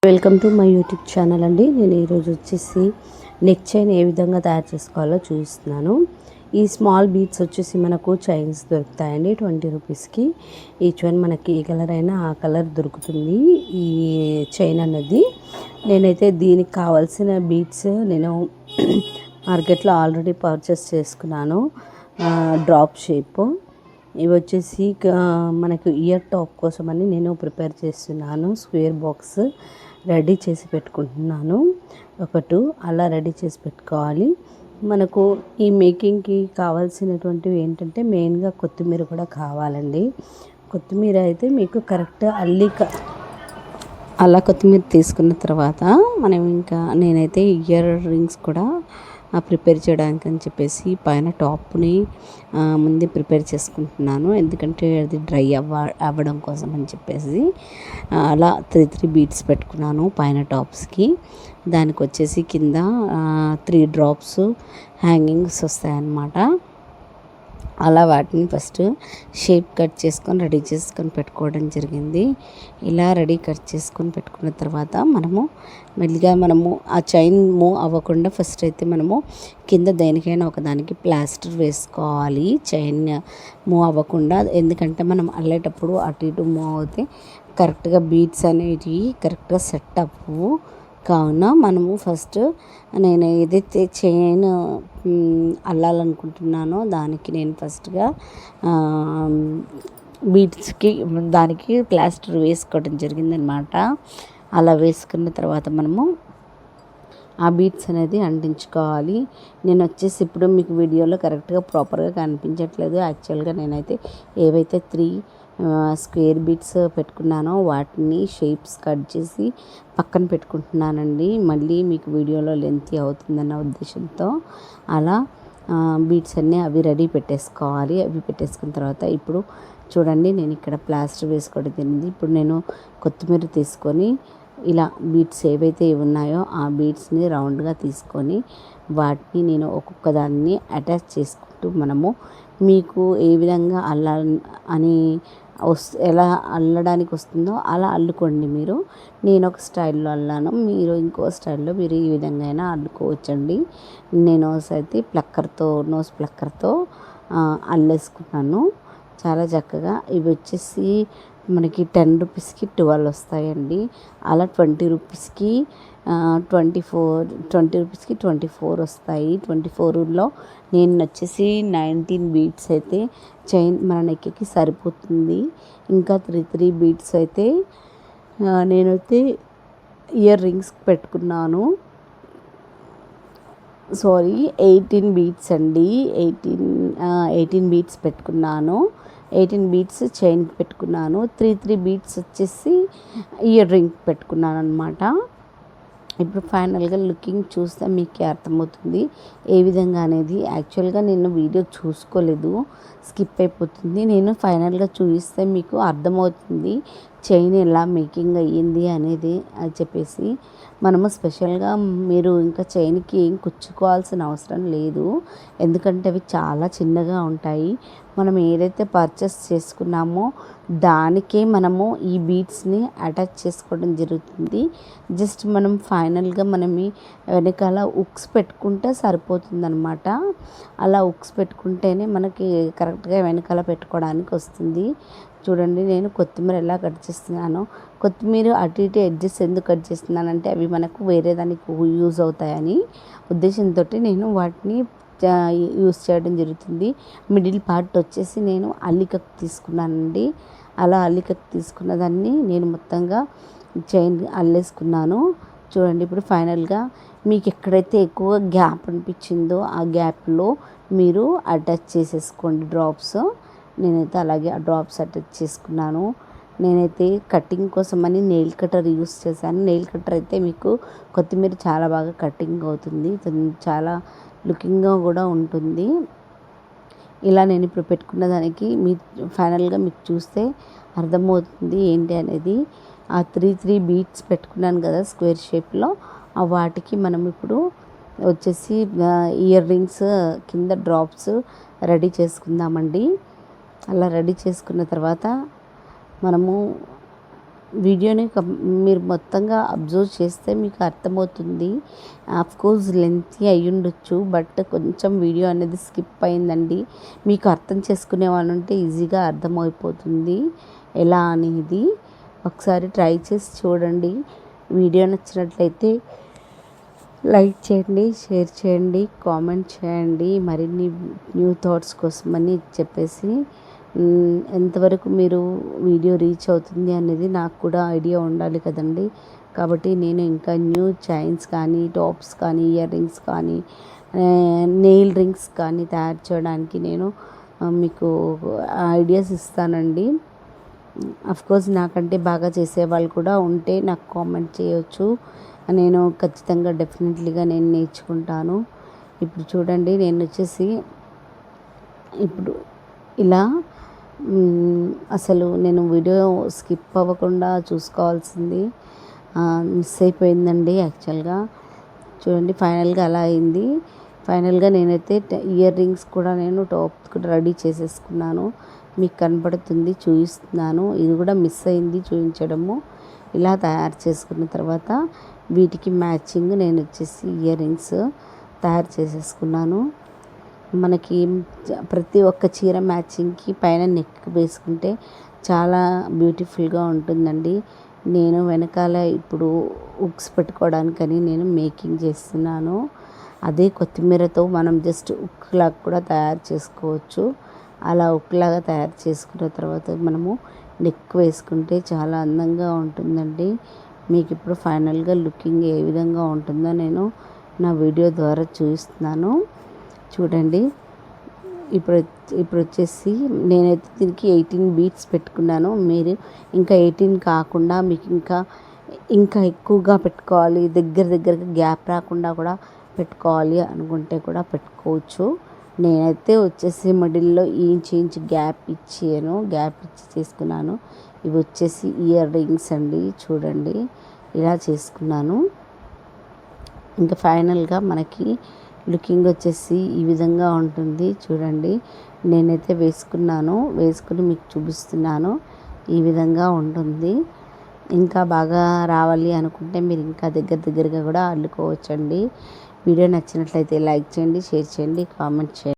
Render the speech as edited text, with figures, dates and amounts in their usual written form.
Welcome to my YouTube channel అండి. నేను ఈరోజు వచ్చేసి నెక్ చైన్ ఏ విధంగా తయారు చేసుకోవాలో చూపిస్తున్నాను. ఈ స్మాల్ బీడ్స్ వచ్చేసి మనకు చైన్స్ దొరుకుతాయండి 20 రూపీస్కి. ఈచ్ వన్ మనకి ఏ కలర్ అయినా ఆ కలర్ దొరుకుతుంది ఈ చైన్ అన్నది. నేనైతే దీనికి కావాల్సిన బీడ్స్ నేను మార్కెట్లో ఆల్రెడీ పర్చేస్ చేసుకున్నాను. డ్రాప్ షేప్ ఇవి వచ్చేసి మనకు ఇయర్ టాప్ కోసమని నేను ప్రిపేర్ చేస్తున్నాను. స్క్వేర్ బాక్స్ రెడీ చేసి పెట్టుకుంటున్నాను. అలా రెడీ చేసి పెట్టుకోవాలి. మనకు ఈ మేకింగ్కి కావాల్సినటువంటివి ఏంటంటే మెయిన్గా కొత్తిమీర కూడా కావాలండి. కొత్తిమీర అయితే మీకు కరెక్ట్ అలా కొత్తిమీర తీసుకున్న తర్వాత నేనైతే ఇయర్ రింగ్స్ కూడా ప్రిపేర్ చేయడానికి అని చెప్పేసి పైన టాప్ని ముందే ప్రిపేర్ చేసుకుంటున్నాను. ఎందుకంటే అది డ్రై అవ్వడం కోసం అని చెప్పేసి అలా 3 బీడ్స్ పెట్టుకున్నాను పైన టాప్స్కి. దానికి వచ్చేసి కింద 3 డ్రాప్స్ హ్యాంగింగ్స్ వస్తాయన్నమాట. అలా వాటిని ఫస్ట్ షేప్ కట్ చేసుకొని రెడీ చేసుకొని పెట్టుకోవడం జరిగింది. ఇలా కట్ చేసుకొని పెట్టుకున్న తర్వాత మెల్లిగా ఆ చైన్ మూవ్ అవ్వకుండా ఫస్ట్ అయితే మనము కింద దేనికైనా ఒకదానికి ప్లాస్టర్ వేసుకోవాలి. చైన్ మూవ్ అవ్వకుండా, ఎందుకంటే మనం అల్లేటప్పుడు అటు ఇటు మూవ్ అవుతే కరెక్ట్గా బీడ్స్ అనేవి కరెక్ట్గా సెట్ అవ్వవు. కావున మనము ఫస్ట్ నేను ఏదైతే చైన్ అల్లాలనుకుంటున్నానో దానికి నేను ఫస్ట్గా బీడ్స్కి దానికి ప్లాస్టర్ వేసుకోవడం జరిగిందనమాట. అలా వేసుకున్న తర్వాత మనము ఆ బీడ్స్ అనేది అంటించుకోవాలి. నేను వచ్చేసి ఇప్పుడు మీకు వీడియోలో కరెక్ట్గా ప్రాపర్గా కనిపించట్లేదు. యాక్చువల్గా నేనైతే ఏవైతే 3 స్క్వేర్ బీడ్స్ పెట్టుకున్నానో వాటిని షేప్స్ కట్ చేసి పక్కన పెట్టుకుంటున్నానండి. మళ్ళీ మీకు వీడియోలో లెంతీ అవుతుందన్న ఉద్దేశంతో అలా బీడ్స్ అన్నీ అవి రెడీ పెట్టేసుకోవాలి. అవి పెట్టేసుకున్న తర్వాత ఇప్పుడు చూడండి, నేను ఇక్కడ ప్లాస్టర్ వేసుకోవడం జరిగింది. ఇప్పుడు నేను కొత్తిమీర తీసుకొని ఇలా బీడ్స్ ఏవైతే ఉన్నాయో ఆ బీడ్స్ని రౌండ్గా తీసుకొని వాటిని నేను ఒక్కొక్క దాన్ని అటాచ్ చేసుకుంటూ మీకు ఏ విధంగా అని ఎలా అల్లడానికి వస్తుందో అలా అల్లుకోండి మీరు. నేను ఒక స్టైల్లో అల్లాను, మీరు ఇంకో స్టైల్లో మీరు ఈ విధంగా అయినా అల్లుకోవచ్చండి. నేను అయితే నోస్ ప్లక్కర్తో అల్లేసుకున్నాను చాలా చక్కగా. ఇవి వచ్చేసి మనకి 10 రూపీస్కి 12 వస్తాయండి. అలా 20 రూపీస్కి 24 వస్తాయి. 24లో నేను వచ్చేసి 19 బీడ్స్ అయితే చైన్ మన నెక్కి సరిపోతుంది. ఇంకా 3 బీడ్స్ అయితే నేనైతే ఇయర్ రింగ్స్ పెట్టుకున్నాను. 18 బీడ్స్ అండి. 18 బీడ్స్ పెట్టుకున్నాను. 18 బీడ్స్ చైన్కి పెట్టుకున్నాను. 3 బీడ్స్ వచ్చేసి ఇయర్ రింగ్ పెట్టుకున్నాను అనమాట. ఇప్పుడు ఫైనల్గా లుకింగ్ చూస్తే మీకే అర్థమవుతుంది ఏ విధంగా అనేది. యాక్చువల్గా నేను వీడియో చూసుకోలేదు, స్కిప్ అయిపోతుంది. నేను ఫైనల్గా చూపిస్తే మీకు అర్థమవుతుంది చైన్ ఎలా మేకింగ్ అయ్యింది అనేది చెప్పేసి. మనము స్పెషల్గా మీరు ఇంకా చైన్కి ఏం కుచ్చుకోవాల్సిన అవసరం లేదు, ఎందుకంటే అవి చాలా చిన్నగా ఉంటాయి. మనం ఏదైతే పర్చేస్ చేసుకున్నామో దానికే మనము ఈ బీడ్స్ని అటాచ్ చేసుకోవడం జరుగుతుంది. జస్ట్ మనం ఫైనల్గా వెనకాల ఉక్స్ పెట్టుకుంటే సరిపోతుందన్నమాట. అలా ఉక్స్ పెట్టుకుంటేనే మనకి కరెక్ట్గా వెనకాల పెట్టుకోవడానికి వస్తుంది. చూడండి, నేను కొత్తిమీర ఎలా కట్ చేస్తున్నానో. కొత్తిమీర అటు ఇటు ఎడ్జెస్ ఎందుకు కట్ చేస్తున్నానంటే అవి మనకు వేరే దానికి యూజ్ అవుతాయని ఉద్దేశంతో నేను వాటిని యూస్ చేయడం జరుగుతుంది. మిడిల్ పార్ట్ వచ్చేసి నేను అల్లికకు తీసుకున్నానండి. అలా అల్లికకు తీసుకున్న దాన్ని నేను మొత్తంగా చైన్ అల్లేసుకున్నాను. చూడండి, ఇప్పుడు ఫైనల్గా మీకు ఎక్కడైతే ఎక్కువ గ్యాప్ అనిపించిందో ఆ గ్యాప్లో మీరు అటాచ్ చేసేసుకోండి డ్రాప్స్. నేనైతే అలాగే ఆ డ్రాప్స్ అటాచ్ చేసుకున్నాను. నేనైతే కటింగ్ కోసమని నెయిల్ కటర్ యూస్ చేశాను. నెయిల్ కటర్ అయితే మీకు కొత్తిమీర చాలా బాగా కటింగ్ అవుతుంది, చాలా లుకింగ్గా కూడా ఉంటుంది. ఇలా నేను ఇప్పుడు పెట్టుకున్న దానికి ఫైనల్గా మీకు చూస్తే అర్థమవుతుంది ఏంటి అనేది. ఆ 3 బీడ్స్ పెట్టుకున్నాను కదా స్క్వేర్ షేప్లో, ఆ వాటికి మనం ఇప్పుడు వచ్చేసి ఇయర్ రింగ్స్ కింద డ్రాప్స్ రెడీ చేసుకుందామండి. అలా రెడీ చేసుకున్న తర్వాత మనము వీడియోని మీరు మొత్తంగా అబ్జర్వ్ చేస్తే మీకు అర్థమవుతుంది. ఆఫ్కోర్స్ లెంతీ అయ్యుండొచ్చు, బట్ కొంచెం వీడియో అనేది స్కిప్ అయిందండి. మీకు అర్థం చేసుకునే వాళ్ళు ఉంటే ఈజీగా అర్థమైపోతుంది ఎలా అనేది. ఒకసారి ట్రై చేసి చూడండి. వీడియో నచ్చినట్లయితే లైక్ చేయండి, షేర్ చేయండి, కామెంట్ చేయండి. మరిన్ని న్యూ థాట్స్ కోసమని చెప్పేసి ఎంతవరకు మీరు వీడియో రీచ్ అవుతుంది అనేది నాకు కూడా ఐడియా ఉండాలి కదండి. కాబట్టి నేను ఇంకా న్యూ చైన్స్ కానీ, టాప్స్ కానీ, ఇయర్ రింగ్స్ కానీ, నెయిల్ రింగ్స్ కానీ తయారు చేయడానికి నేను మీకు ఐడియాస్ ఇస్తానండి. అఫ్కోర్స్ నాకంటే బాగా చేసేవాళ్ళు కూడా ఉంటే నాకు కామెంట్ చేయొచ్చు. నేను ఖచ్చితంగా డెఫినెట్లీగా నేను నేర్చుకుంటాను. ఇప్పుడు చూడండి, నేను వచ్చేసి ఇప్పుడు ఇలా అసలు నేను వీడియో స్కిప్ అవ్వకుండా చూసుకోవాల్సింది మిస్ అయిపోయిందండి యాక్చువల్గా. చూడండి, ఫైనల్గా అలా అయింది. ఫైనల్గా నేనైతే ఇయర్ రింగ్స్ కూడా నేను టాప్ కూడా రెడీ చేసేసుకున్నాను. మీకు కనపడుతుంది, చూపిస్తున్నాను. ఇది కూడా మిస్ అయింది చూపించడము. ఇలా తయారు చేసుకున్న తర్వాత వీటికి మ్యాచింగ్ నేను వచ్చేసి ఇయర్ రింగ్స్ తయారు చేసేసుకున్నాను. మనకి ప్రతి ఒక్క చీర మ్యాచింగ్కి పైన నెక్ వేసుకుంటే చాలా బ్యూటిఫుల్గా ఉంటుందండి. నేను వెనకాల ఇప్పుడు హుక్స్ పెట్టుకోవడానికని నేను మేకింగ్ చేస్తున్నాను. అదే కొత్తిమీరతో మనం జస్ట్ హుక్ లాగా కూడా తయారు చేసుకోవచ్చు. అలా హుక్ లాగా తయారు చేసుకున్న తర్వాత మనము నెక్ వేసుకుంటే చాలా అందంగా ఉంటుందండి. మీకు ఇప్పుడు ఫైనల్గా లుకింగ్ ఏ విధంగా ఉంటుందో నేను నా వీడియో ద్వారా చూపిస్తున్నాను. చూడండి, ఇప్పుడు వచ్చేసి నేనైతే దీనికి 18 బీట్స్ పెట్టుకున్నాను. మీరు ఇంకా 18 కాకుండా మీకు ఇంకా ఎక్కువగా పెట్టుకోవాలి, దగ్గరగా గ్యాప్ రాకుండా కూడా పెట్టుకోవాలి అనుకుంటే కూడా పెట్టుకోవచ్చు. నేనైతే వచ్చేసి మిడిల్లో ఇంచ్ గ్యాప్ ఇచ్చి చేసుకున్నాను. ఇవి వచ్చేసి ఇయర్ రింగ్స్ అండి. చూడండి, ఇలా చేసుకున్నాను. ఇంకా ఫైనల్గా మనకి లుకింగ్ వచ్చేసి ఈ విధంగా ఉంటుంది. చూడండి, నేనైతే వేసుకుని మీకు చూపిస్తున్నాను. ఈ విధంగా ఉంటుంది. ఇంకా బాగా రావాలి అనుకుంటే మీరు ఇంకా దగ్గరగా కూడా అల్లుకోవచ్చండి. వీడియో నచ్చినట్లయితే లైక్ చేయండి, షేర్ చేయండి, కామెంట్ చేయండి.